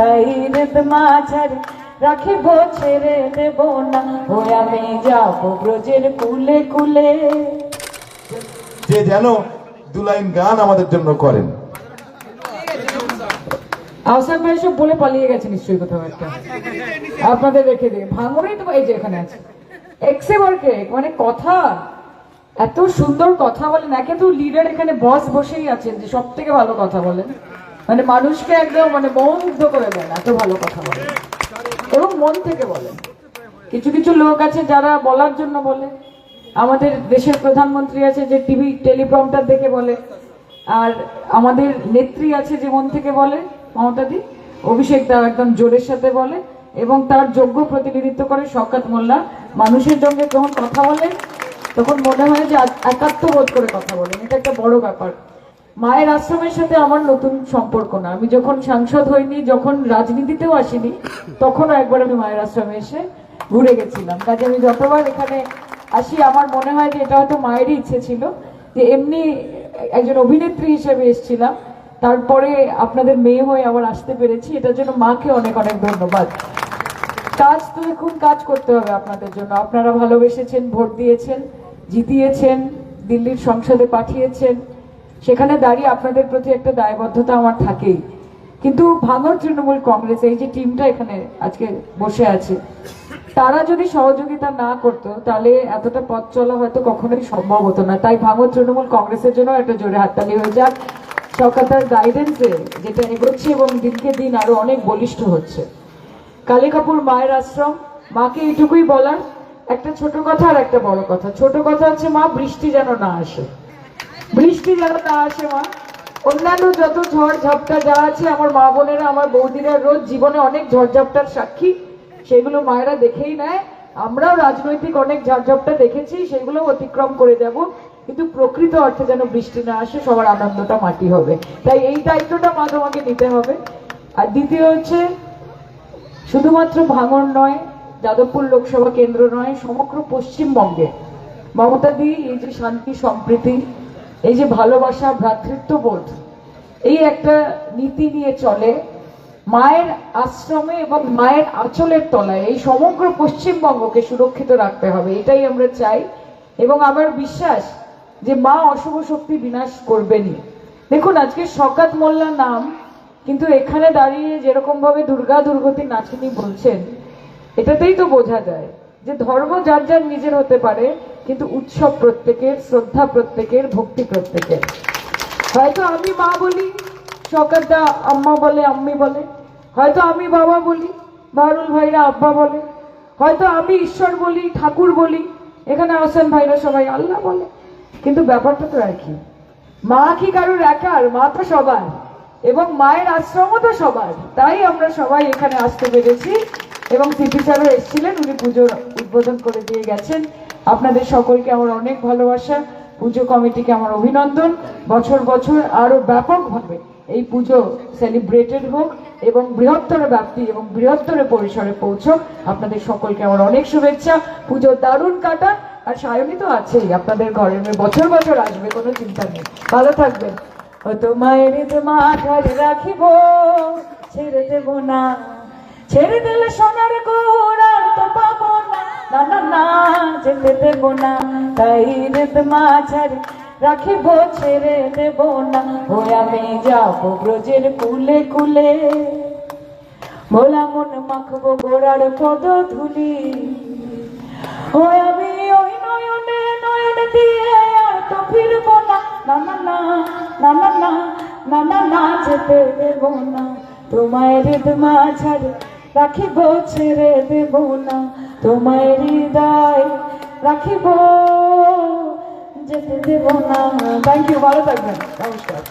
তাই হৃদ মাঝারে রাখিব ছেড়ে দেব না, ওই আমি যাব ব্রজের কুলে কুলে। যে যেন দু লাইন গান আমাদের জন্য করেন। আহসান ভাই সব বলে পালিয়ে গেছে নিশ্চয়ই কোথাও একটা, আপনাদের রেখে দিয়ে। ভাঙড়েই তো এই যে এখানে আছে এক্সেবারকে, মানে কথা এত সুন্দর কথা বলেন। একে তো লিডার এখানে বস বসেই আছেন যে সব থেকে ভালো কথা বলেন, মানে মানুষকে একদম মানে মুগ্ধ করে দেন, এত ভালো কথা বলেন এবং মন থেকে বলেন। কিছু কিছু লোক আছে যারা বলার জন্য বলে, আমাদের দেশের প্রধানমন্ত্রী আছে যে টিভি টেলিপ্রম্পটার দেখে বলে, আর আমাদের নেত্রী আছে যে মন থেকে বলে, মমতা দি, অভিষেক দা একদম জোরের সাথে বলে, এবং তার যোগ্য প্রতিনিধিত্ব করে শওকত মোল্লা। মানুষের সঙ্গে যখন কথা বলেন তখন মনে হয় যে একাত্ম বোধ করে কথা বলেন, এটা একটা বড় ব্যাপার। মায়ের আশ্রমের সাথে আমার নতুন সম্পর্ক না, আমি যখন সাংসদ হইনি, যখন রাজনীতিতেও আসিনি, তখনও একবার আমি মায়ের আশ্রমে এসে ঘুরে গেছিলাম। কাজে আমি যতবার এখানে আসি আমার মনে হয় যে এটা হয়তো মায়েরই ইচ্ছে ছিল, যে এমনি একজন অভিনেত্রী হিসেবে এসেছিলাম, তারপরে আপনাদের মেয়ে হয়ে আবার আসতে পেরেছি, এটার জন্য মাকে অনেক অনেক ধন্যবাদ। কাজ তো এখন কাজ করতে হবে আপনাদের জন্য, আপনারা ভালোবেসেছেন, ভোট দিয়েছেন, জিতিয়েছেন, দিল্লির সংসদে পাঠিয়েছেন, সেখানে দাঁড়িয়ে আপনাদের প্রতি একটা দায়বদ্ধতা আমার থাকেই। কিন্তু ভাঙড় তৃণমূল কংগ্রেস এই যে টিমটা এখানে আজকে বসে আছে, তারা যদি সহযোগিতা না করতো তাহলে এতটা পথ চলা হয়তো কখনোই সম্ভব হতো না। তাই ভাঙড় তৃণমূল কংগ্রেসের জন্য একটা জোরে হাততালি হয়ে যাক। সরকার গাইডেন্সে যেটা এগোচ্ছে এবং দিনকে দিন আরো অনেক বলিষ্ঠ হচ্ছে। কালিকাপুর মায়ের আশ্রম, মাকে এইটুকুই বলার, একটা ছোট কথা আর একটা বড় কথা। ছোট কথা হচ্ছে মা, বৃষ্টি যেন না আসে, বৃষ্টি যেন না আসে মা। অন্যান্য যত ঝড় ঝাপটা যা আছে, আমার মা বোনেরা, আমার বৌদিরা রোজ জীবনে অনেক ঝড় ঝাপটার সাক্ষী, সেগুলো মায়েরা দেখেই নেয়। আমরাও রাজনৈতিক অনেক ঝড় ঝাপটা দেখেছি, সেগুলো অতিক্রম করে যাব, কিন্তু প্রকৃত অর্থে যেন বৃষ্টি না আসে, সবার আনন্দটা মাটি হবে। তাই এই দায়িত্বটা মা তোমাকে নিতে হবে। আর দ্বিতীয় হচ্ছে, শুধুমাত্র ভাঙড় নয়, যাদবপুর লোকসভা কেন্দ্র নয়, সমগ্র পশ্চিমবঙ্গে মমতা দি এই যে শান্তি সম্প্রীতি, এই যে ভালোবাসা, ভ্রাতৃত্ববোধ, এই একটা নীতি নিয়ে চলে, মায়ের আশ্রমে এবং মায়ের আঁচলের তলায় এই সমগ্র পশ্চিমবঙ্গকে সুরক্ষিত রাখতে হবে, এটাই আমরা চাই। এবং আমার বিশ্বাস যে মা অশুভ শক্তি বিনাশ করবেনই। দেখুন, আজকে শওকত মোল্লা নাম, কিন্তু এখানে দাঁড়িয়ে যেরকম ভাবে দুর্গা দুর্গতি নাচিনি বলছেন, এটাতেই তো বোঝা যায় যে ধর্ম যার যার নিজের হতে পারে, কিন্তু উৎসব প্রত্যেকের, শ্রদ্ধা প্রত্যেকের, ভক্তি প্রত্যেকের। হয়তো আমি মা বলি, শওকত দা আম্মা বলে, আম্মি বলে, হয়তো আমি বাবা বলি, বারুল ভাইরা আব্বা বলে, হয়তো আমি ঈশ্বর বলি, ঠাকুর বলি, এখানে আহসান ভাইরা সবাই আল্লাহ বলে, কিন্তু ব্যাপারটা তো একই। মা কি কারুর একার? মা তো সবার, এবং মায়ের আশ্রমও তো সবার। তাই আমরা সবাই এখানে আসতে পেরেছি, এবং সিপি স্যারও এসেছিলেন, উনি পুজোর উদ্বোধন করে দিয়ে গেছেন। আপনাদের সকলকে আমার অনেক ভালোবাসা, পুজো কমিটিকে আমার অভিনন্দন। বছর বছর আরো ব্যাপকভাবে এই পুজো সেলিব্রেটেড হোক এবং বৃহত্তর ব্যাপ্তি এবং বৃহত্তর পরিসরে পৌঁছক। আপনাদের সকলকে আমার অনেক শুভেচ্ছা। পুজো দারুণ কাটান, আর সায়নী তো আছেই আপনাদের ঘরে, বছর বছর আসবে, কোনো চিন্তা নেই। ভালো থাকবেন। ও তো মায়ের মাথায় রাখিব, ছেড়ে দেব না, ছেড়ে দিলে সোনার গুড় আর তো পাবো না, না না না, যেতে দেব না। তাই হৃদ মাঝারে রাখিব, ছেড়ে দেব না, ওই আমি যাব ব্রজের কুলে কুলে। ভোলা মন মাখবো গোড়ার পদ ধুলি, ওই আমি ওই নয়নে নয়ন দিয়ে আর তো ফিরব না, না না না, না না না, না না না, যেতে দেব না। তোমায় হৃদ মাঝারে রাখিব, ছেড়ে দেব না, তোমায় হৃদয় রাখিব, যেতে দেব না। থ্যাংক ইউ, ভালো থাকবেন, নমস্কার।